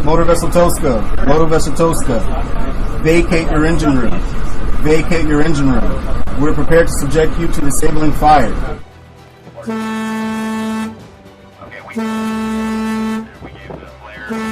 Motor Vessel Tosca, vacate your engine room. Vacate your engine room. We're prepared to subject you to disabling fire. Okay, we gave the flare.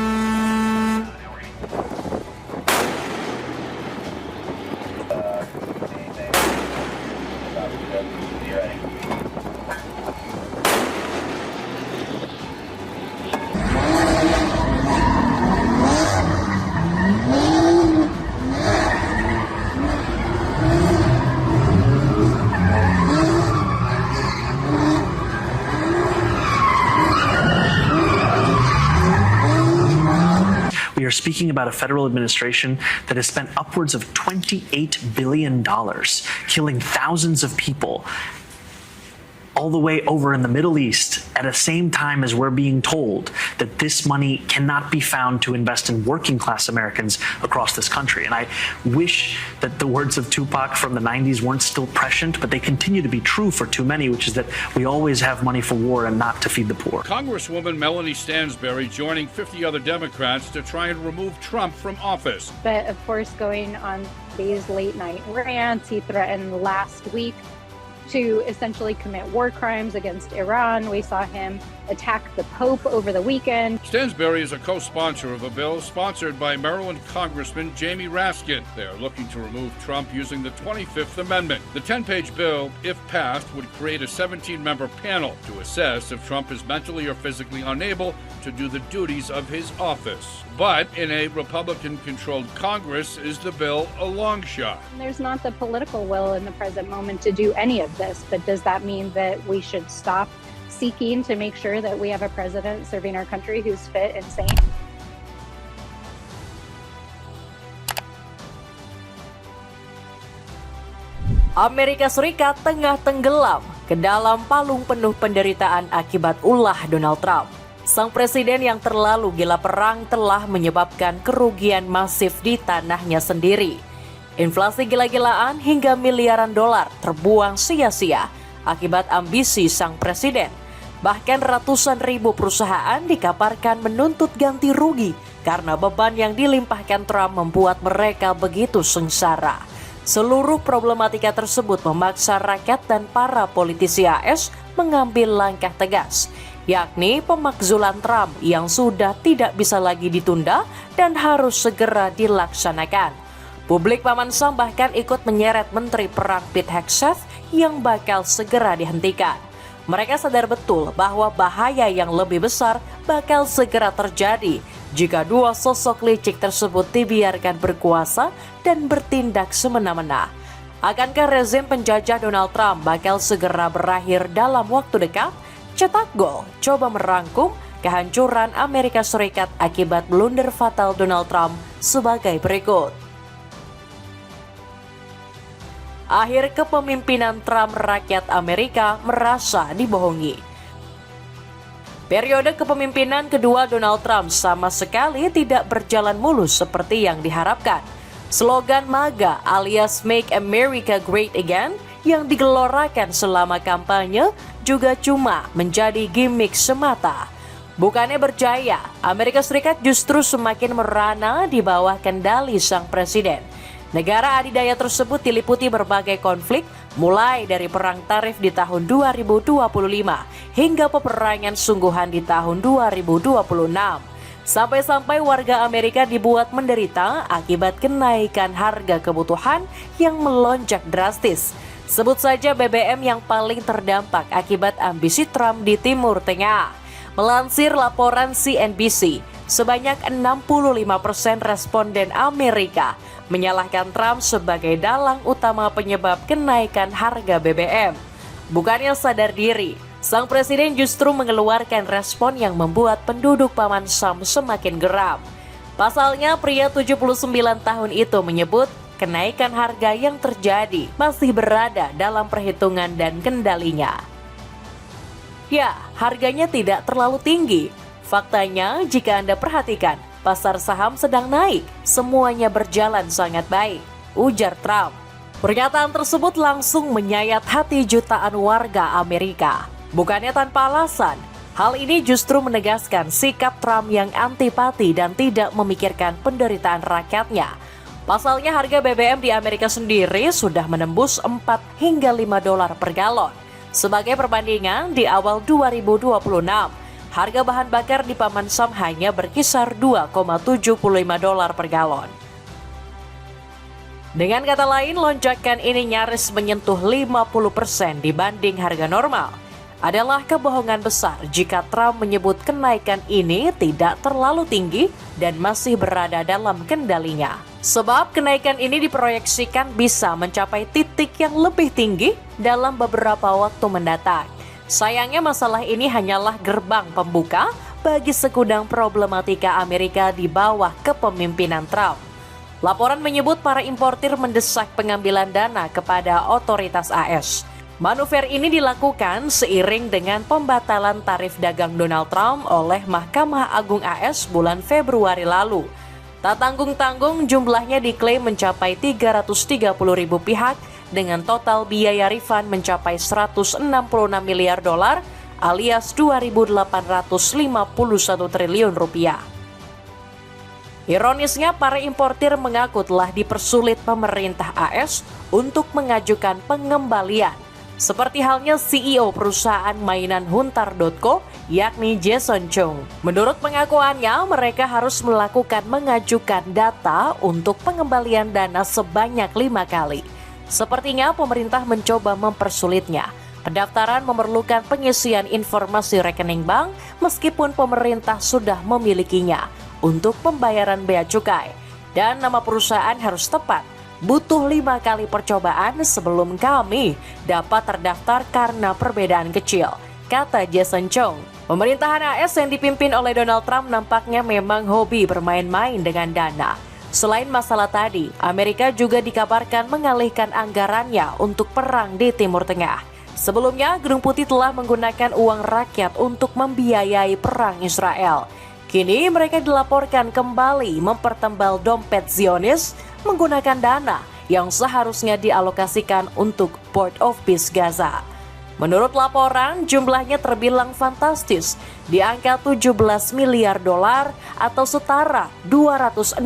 We are speaking about a federal administration that has spent upwards of $28 billion killing thousands of people all the way over in the Middle East at the same time as we're being told that this money cannot be found to invest in working class Americans across this country. And I wish that the words of Tupac from the 90s weren't still prescient, but they continue to be true for too many, which is that we always have money for war and not to feed the poor. Congresswoman Melanie Stansbury joining 50 other Democrats to try and remove Trump from office. But of course, going on these late night rants, he threatened last week to essentially commit war crimes against Iran. We saw him attack the Pope over the weekend. Stansbury is a co-sponsor of a bill sponsored by Maryland Congressman Jamie Raskin. They are looking to remove Trump using the 25th Amendment. The 10-page bill, if passed, would create a 17-member panel to assess if Trump is mentally or physically unable to do the duties of his office. But in a Republican-controlled Congress, is the bill a long shot? There's not the political will in the present moment to do any of this, but does that mean that we should stop seeking to make sure that we have a president serving our country who's fit and sane? Amerika Serikat tengah tenggelam ke dalam palung penuh penderitaan akibat ulah Donald Trump. Sang presiden yang terlalu gila perang telah menyebabkan kerugian masif di tanahnya sendiri. Inflasi gila-gilaan hingga miliaran dolar terbuang sia-sia akibat ambisi sang presiden. Bahkan ratusan ribu perusahaan dikabarkan menuntut ganti rugi karena beban yang dilimpahkan Trump membuat mereka begitu sengsara. Seluruh problematika tersebut memaksa rakyat dan para politisi AS mengambil langkah tegas, yakni pemakzulan Trump yang sudah tidak bisa lagi ditunda dan harus segera dilaksanakan. Publik Paman Sam bahkan ikut menyeret Menteri Perang Pete Hegseth yang bakal segera dihentikan. Mereka sadar betul bahwa bahaya yang lebih besar bakal segera terjadi jika dua sosok licik tersebut dibiarkan berkuasa dan bertindak semena-mena. Akankah rezim penjajah Donald Trump bakal segera berakhir dalam waktu dekat? Cetak Gol coba merangkum kehancuran Amerika Serikat akibat blunder fatal Donald Trump sebagai berikut. Akhir kepemimpinan Trump, rakyat Amerika merasa dibohongi. Periode kepemimpinan kedua Donald Trump sama sekali tidak berjalan mulus seperti yang diharapkan. Slogan MAGA alias Make America Great Again yang digelorakan selama kampanye juga cuma menjadi gimmick semata. Bukannya berjaya, Amerika Serikat justru semakin merana di bawah kendali sang presiden. Negara adidaya tersebut diliputi berbagai konflik, mulai dari perang tarif di tahun 2025 hingga peperangan sungguhan di tahun 2026. Sampai-sampai warga Amerika dibuat menderita akibat kenaikan harga kebutuhan yang melonjak drastis. Sebut saja BBM yang paling terdampak akibat ambisi Trump di Timur Tengah. Melansir laporan CNBC, sebanyak 65% responden Amerika menyalahkan Trump sebagai dalang utama penyebab kenaikan harga BBM. Bukannya sadar diri, sang presiden justru mengeluarkan respon yang membuat penduduk Paman Sam semakin geram. Pasalnya, pria 79 tahun itu menyebut kenaikan harga yang terjadi masih berada dalam perhitungan dan kendalinya. Ya, harganya tidak terlalu tinggi. Faktanya, jika Anda perhatikan, pasar saham sedang naik, semuanya berjalan sangat baik, ujar Trump. Pernyataan tersebut langsung menyayat hati jutaan warga Amerika. Bukannya tanpa alasan, Hal ini justru menegaskan sikap Trump yang antipati dan tidak memikirkan penderitaan rakyatnya. Pasalnya harga BBM di Amerika sendiri sudah menembus 4 hingga 5 dolar per galon. Sebagai perbandingan, di awal 2026, harga bahan bakar di Paman Sam hanya berkisar 2,75 dolar per galon. Dengan kata lain, lonjakan ini nyaris menyentuh 50% dibanding harga normal. Adalah kebohongan besar jika Trump menyebut kenaikan ini tidak terlalu tinggi dan masih berada dalam kendalinya. Sebab kenaikan ini diproyeksikan bisa mencapai titik yang lebih tinggi dalam beberapa waktu mendatang. Sayangnya masalah ini hanyalah gerbang pembuka bagi segudang problematika Amerika di bawah kepemimpinan Trump. Laporan menyebut para importir mendesak pengambilan dana kepada otoritas AS. Manuver ini dilakukan seiring dengan pembatalan tarif dagang Donald Trump oleh Mahkamah Agung AS bulan Februari lalu. Tak tanggung-tanggung jumlahnya diklaim mencapai 330.000 pihak dengan total biaya refund mencapai 166 miliar dolar alias 2.851 triliun rupiah. Ironisnya, para importir mengaku telah dipersulit pemerintah AS untuk mengajukan pengembalian. Seperti halnya CEO perusahaan mainan Hunter.co, yakni Jason Chung. Menurut pengakuannya, mereka harus mengajukan data untuk pengembalian dana sebanyak 5 kali. Sepertinya pemerintah mencoba mempersulitnya. Pendaftaran memerlukan pengisian informasi rekening bank meskipun pemerintah sudah memilikinya untuk pembayaran bea cukai. Dan nama perusahaan harus tepat. Butuh 5 kali percobaan sebelum kami dapat terdaftar karena perbedaan kecil, kata Jason Chung. Pemerintahan AS yang dipimpin oleh Donald Trump nampaknya memang hobi bermain-main dengan dana. Selain masalah tadi, Amerika juga dikabarkan mengalihkan anggarannya untuk perang di Timur Tengah. Sebelumnya, Gedung Putih telah menggunakan uang rakyat untuk membiayai perang Israel. Kini mereka dilaporkan kembali mempertembal dompet Zionis menggunakan dana yang seharusnya dialokasikan untuk Port of Peace Gaza. Menurut laporan, jumlahnya terbilang fantastis, di angka 17 miliar dolar atau setara 263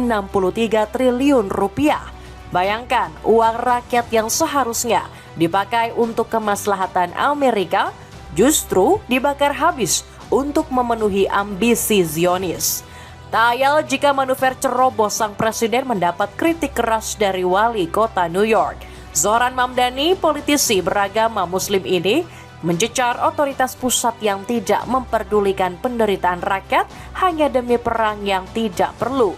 triliun rupiah. Bayangkan, uang rakyat yang seharusnya dipakai untuk kemaslahatan Amerika justru dibakar habis untuk memenuhi ambisi Zionis. Tak ayal jika manuver ceroboh sang presiden mendapat kritik keras dari wali kota New York. Zohran Mamdani, politisi beragama Muslim ini, mencecar otoritas pusat yang tidak memperdulikan penderitaan rakyat hanya demi perang yang tidak perlu.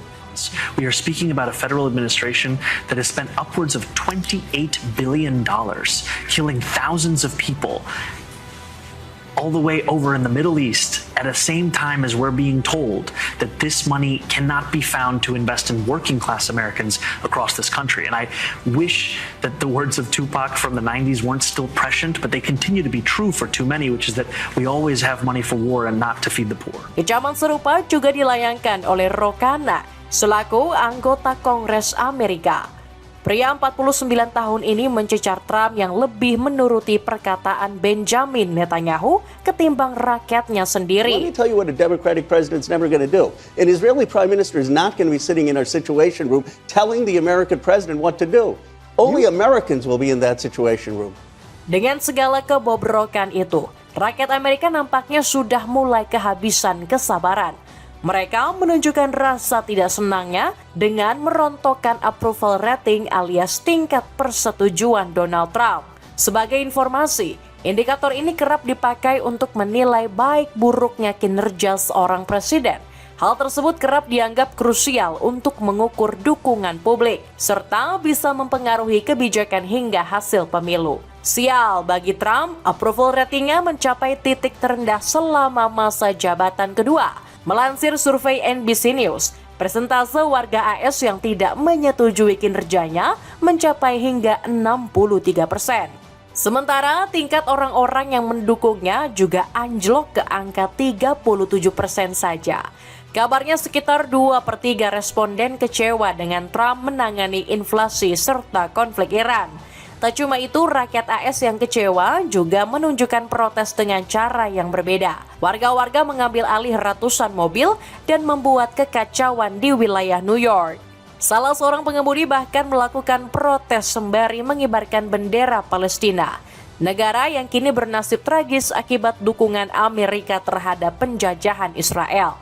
We are speaking about a federal administration that has spent upwards of $28 billion killing thousands of people all the way over in the Middle East at the same time as we're being told that this money cannot be found to invest in working class Americans across this country. And I wish that the words of Tupac from the 90s weren't still prescient, but they continue to be true for too many, which is that we always have money for war and not to feed the poor. Kecaman serupa juga dilayangkan oleh Ro Khanna selaku anggota Kongres Amerika. Pria 49 tahun ini mencecar Trump yang lebih menuruti perkataan Benjamin Netanyahu ketimbang rakyatnya sendiri. Let me tell you what a Democratic president's never going to do. An Israeli prime minister is not going to be sitting in our situation room telling the American president what to do. Only Americans will be in that situation room. Dengan segala kebobrokan itu, rakyat Amerika nampaknya sudah mulai kehabisan kesabaran. Mereka menunjukkan rasa tidak senangnya dengan merontokkan approval rating alias tingkat persetujuan Donald Trump. Sebagai informasi, indikator ini kerap dipakai untuk menilai baik buruknya kinerja seorang presiden. Hal tersebut kerap dianggap krusial untuk mengukur dukungan publik, serta bisa mempengaruhi kebijakan hingga hasil pemilu. Sial bagi Trump, approval ratingnya mencapai titik terendah selama masa jabatan kedua. Melansir survei NBC News, persentase warga AS yang tidak menyetujui kinerjanya mencapai hingga 63%. Sementara tingkat orang-orang yang mendukungnya juga anjlok ke angka 37% saja. Kabarnya sekitar 2/3 responden kecewa dengan Trump menangani inflasi serta konflik Iran. Tak cuma itu, rakyat AS yang kecewa juga menunjukkan protes dengan cara yang berbeda. Warga-warga mengambil alih ratusan mobil dan membuat kekacauan di wilayah New York. Salah seorang pengemudi bahkan melakukan protes sembari mengibarkan bendera Palestina, negara yang kini bernasib tragis akibat dukungan Amerika terhadap penjajahan Israel.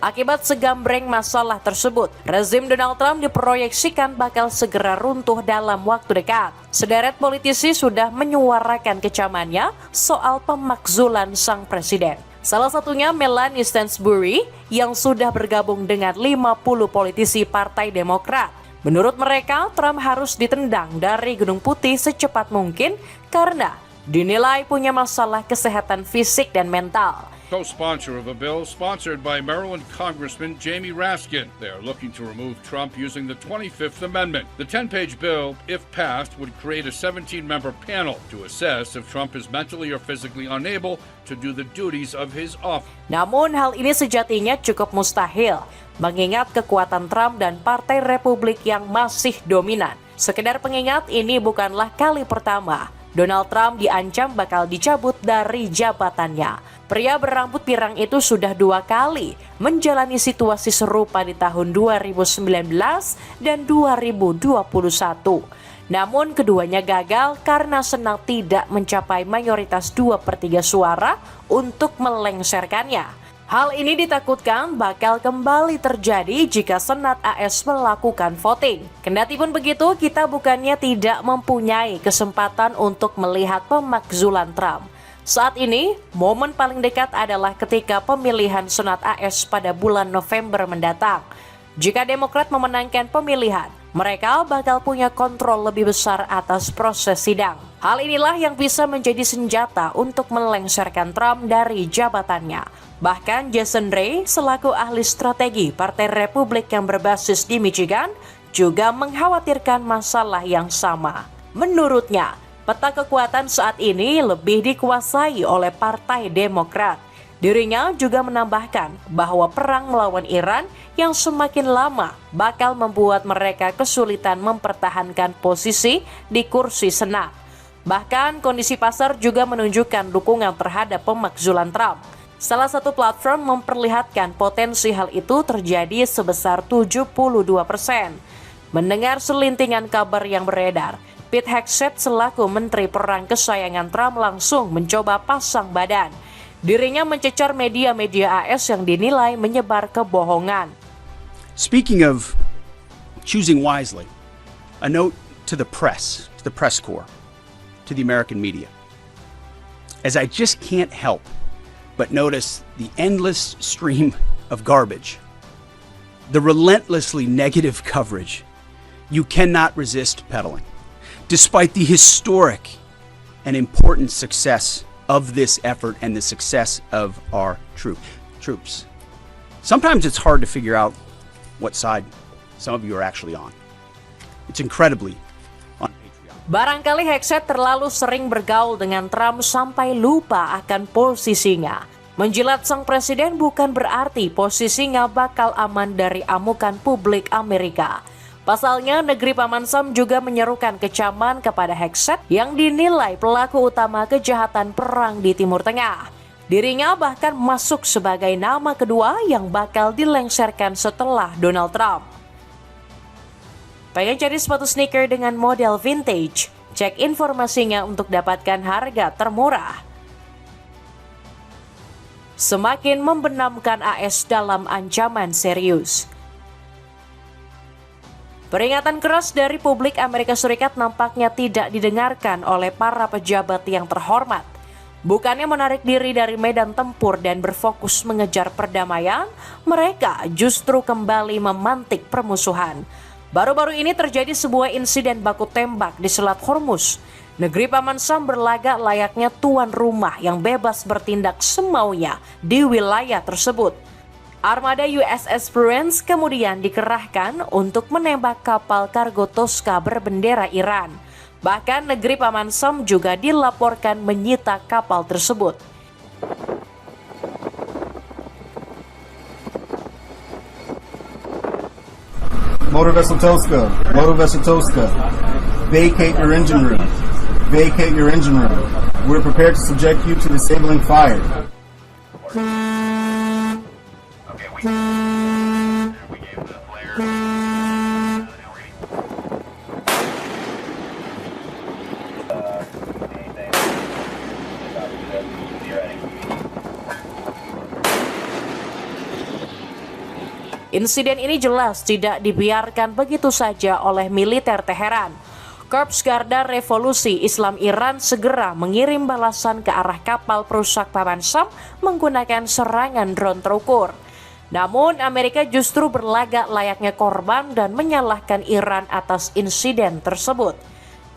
Akibat segambreng masalah tersebut, rezim Donald Trump diproyeksikan bakal segera runtuh dalam waktu dekat. Sederet politisi sudah menyuarakan kecamannya soal pemakzulan sang presiden. Salah satunya Melanie Stansbury yang sudah bergabung dengan 50 politisi Partai Demokrat. Menurut mereka, Trump harus ditendang dari Gedung Putih secepat mungkin karena dinilai punya masalah kesehatan fisik dan mental. Co-sponsor of a bill sponsored by Maryland Congressman Jamie Raskin. They are looking to remove Trump using the 25th Amendment. The 10-page bill, if passed, would create a 17-member panel to assess if Trump is mentally or physically unable to do the duties of his office. Namun hal ini sejatinya cukup mustahil, mengingat kekuatan Trump dan Partai Republik yang masih dominan. Sekedar pengingat, ini bukanlah kali pertama Donald Trump diancam bakal dicabut dari jabatannya. Pria berambut pirang itu sudah 2 kali menjalani situasi serupa di tahun 2019 dan 2021. Namun keduanya gagal karena Senat tidak mencapai mayoritas 2/3 suara untuk melengsarkannya. Hal ini ditakutkan bakal kembali terjadi jika Senat AS melakukan voting. Kendatipun begitu, kita bukannya tidak mempunyai kesempatan untuk melihat pemakzulan Trump. Saat ini, momen paling dekat adalah ketika pemilihan Senat AS pada bulan November mendatang. Jika Demokrat memenangkan pemilihan, mereka bakal punya kontrol lebih besar atas proses sidang. Hal inilah yang bisa menjadi senjata untuk melengsarkan Trump dari jabatannya. Bahkan Jason Ray selaku ahli strategi Partai Republik yang berbasis di Michigan juga mengkhawatirkan masalah yang sama. Menurutnya, peta kekuatan saat ini lebih dikuasai oleh Partai Demokrat. Dirinya juga menambahkan bahwa perang melawan Iran yang semakin lama bakal membuat mereka kesulitan mempertahankan posisi di kursi Senat. Bahkan kondisi pasar juga menunjukkan dukungan terhadap pemakzulan Trump. Salah satu platform memperlihatkan potensi hal itu terjadi sebesar 72%. Mendengar selintingan kabar yang beredar, Pete Hegseth selaku Menteri Perang kesayangan Trump langsung mencoba pasang badan. Dirinya mencecar media-media AS yang dinilai menyebar kebohongan. Speaking of choosing wisely, a note to the press corps, to the American media. As I just can't help but notice the endless stream of garbage, the relentlessly negative coverage, you cannot resist peddling. Despite the historic and important success of this effort and the success of our troops. Sometimes it's hard to figure out what side some of you are actually on. It's incredibly unpatriotic. Barangkali Hegseth terlalu sering bergaul dengan Trump sampai lupa akan posisinya. Menjilat sang presiden bukan berarti posisinya bakal aman dari amukan publik Amerika. Pasalnya, negeri Paman Sam juga menyerukan kecaman kepada Hegseth yang dinilai pelaku utama kejahatan perang di Timur Tengah. Dirinya bahkan masuk sebagai nama kedua yang bakal dilengsarkan setelah Donald Trump. Pengen cari sepatu sneaker dengan model vintage? Cek informasinya untuk dapatkan harga termurah. Semakin membenamkan AS dalam ancaman serius. Peringatan keras dari publik Amerika Serikat nampaknya tidak didengarkan oleh para pejabat yang terhormat. Bukannya menarik diri dari medan tempur dan berfokus mengejar perdamaian, mereka justru kembali memantik permusuhan. Baru-baru ini terjadi sebuah insiden baku tembak di Selat Hormuz. Negeri Paman Sam berlagak layaknya tuan rumah yang bebas bertindak semaunya di wilayah tersebut. Armada USS Prince kemudian dikerahkan untuk menembak kapal kargo Tosca berbendera Iran. Bahkan negeri Paman Sam juga dilaporkan menyita kapal tersebut. Motor Vessel Tosca, vacate your engine room. Vacate your engine room. We're prepared to subject you to disabling fire. Okay, we gave the flare. Now ready. Anything? Be ready. Insiden ini jelas tidak dibiarkan begitu saja oleh militer Teheran. Korps Garda Revolusi Islam Iran segera mengirim balasan ke arah kapal perusak Paman Sam menggunakan serangan drone terukur. Namun Amerika justru berlagak layaknya korban dan menyalahkan Iran atas insiden tersebut.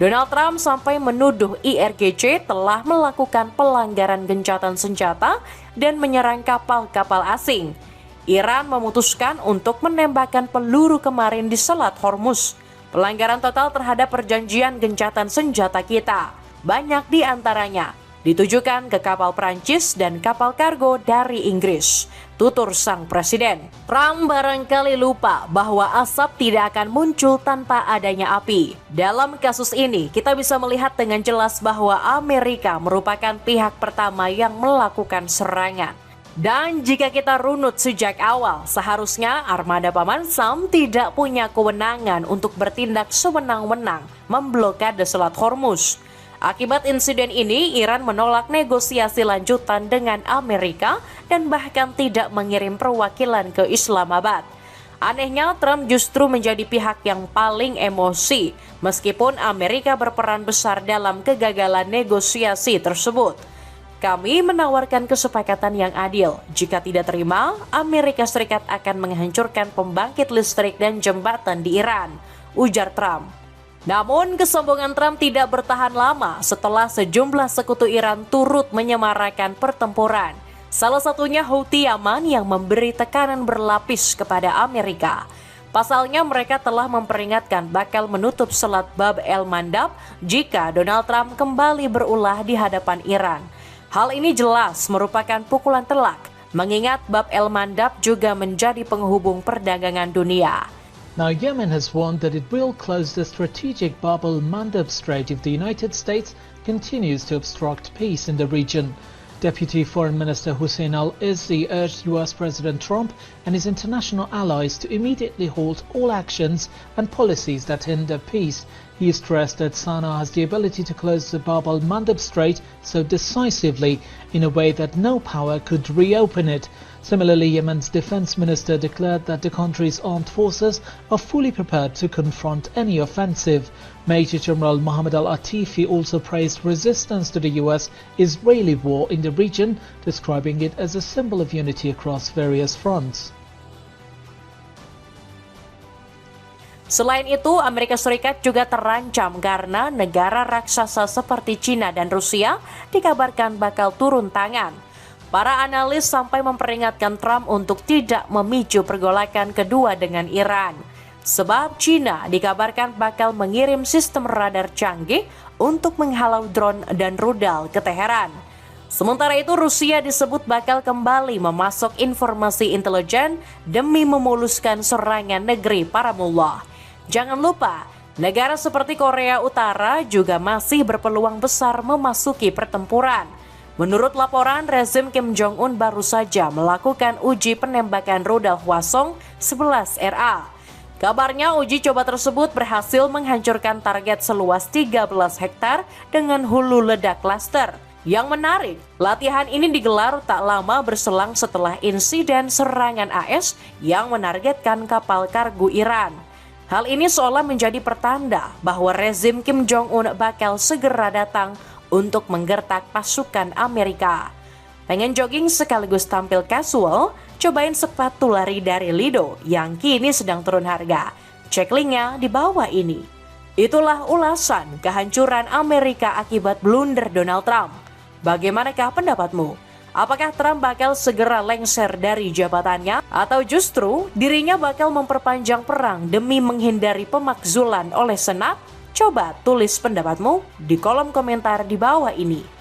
Donald Trump sampai menuduh IRGC telah melakukan pelanggaran gencatan senjata dan menyerang kapal-kapal asing. Iran memutuskan untuk menembakkan peluru kemarin di Selat Hormuz. Pelanggaran total terhadap perjanjian gencatan senjata kita. Banyak di antaranya ditujukan ke kapal Prancis dan kapal kargo dari Inggris, tutur sang presiden. Trump barangkali lupa bahwa asap tidak akan muncul tanpa adanya api. Dalam kasus ini, kita bisa melihat dengan jelas bahwa Amerika merupakan pihak pertama yang melakukan serangan. Dan jika kita runut sejak awal, seharusnya Armada Paman Sam tidak punya kewenangan untuk bertindak sewenang-wenang memblokade Selat Hormuz. Akibat insiden ini, Iran menolak negosiasi lanjutan dengan Amerika dan bahkan tidak mengirim perwakilan ke Islamabad. Anehnya, Trump justru menjadi pihak yang paling emosi, meskipun Amerika berperan besar dalam kegagalan negosiasi tersebut. Kami menawarkan kesepakatan yang adil. Jika tidak terima, Amerika Serikat akan menghancurkan pembangkit listrik dan jembatan di Iran, ujar Trump. Namun, kesombongan Trump tidak bertahan lama setelah sejumlah sekutu Iran turut menyemarakan pertempuran. Salah satunya Houthi Yaman yang memberi tekanan berlapis kepada Amerika. Pasalnya mereka telah memperingatkan bakal menutup Selat Bab el-Mandab jika Donald Trump kembali berulah di hadapan Iran. Hal ini jelas merupakan pukulan telak, mengingat Bab el-Mandab juga menjadi penghubung perdagangan dunia. Now, Yemen has warned that it will close the strategic Bab el-Mandab Strait if the United States continues to obstruct peace in the region. Deputy Foreign Minister Hussein al-Izzi urged US President Trump and his international allies to immediately halt all actions and policies that hinder peace. He stressed that Sana'a has the ability to close the Bab el-Mandab Strait so decisively in a way that no power could reopen it. Similarly, Yemen's defense minister declared that the country's armed forces are fully prepared to confront any offensive. Major General Mohammed al-Atifi also praised resistance to the US-Israeli war in the region, describing it as a symbol of unity across various fronts. Selain itu, Amerika Serikat juga terancam karena negara raksasa seperti China dan Rusia dikabarkan bakal turun tangan. Para analis sampai memperingatkan Trump untuk tidak memicu pergolakan kedua dengan Iran. Sebab China dikabarkan bakal mengirim sistem radar canggih untuk menghalau drone dan rudal ke Teheran. Sementara itu, Rusia disebut bakal kembali memasok informasi intelijen demi memuluskan serangan negeri para mullah. Jangan lupa, negara seperti Korea Utara juga masih berpeluang besar memasuki pertempuran. Menurut laporan, rezim Kim Jong-un baru saja melakukan uji penembakan rudal Hwasong-11RA. Kabarnya uji coba tersebut berhasil menghancurkan target seluas 13 hektar dengan hulu ledak klaster. Yang menarik, latihan ini digelar tak lama berselang setelah insiden serangan AS yang menargetkan kapal kargo Iran. Hal ini seolah menjadi pertanda bahwa rezim Kim Jong-un bakal segera datang untuk menggertak pasukan Amerika. Pengen jogging sekaligus tampil casual? Cobain sepatu lari dari Lido yang kini sedang turun harga. Cek linknya di bawah ini. Itulah ulasan kehancuran Amerika akibat blunder Donald Trump. Bagaimanakah pendapatmu? Apakah Trump bakal segera lengser dari jabatannya atau justru dirinya bakal memperpanjang perang demi menghindari pemakzulan oleh Senat? Coba tulis pendapatmu di kolom komentar di bawah ini.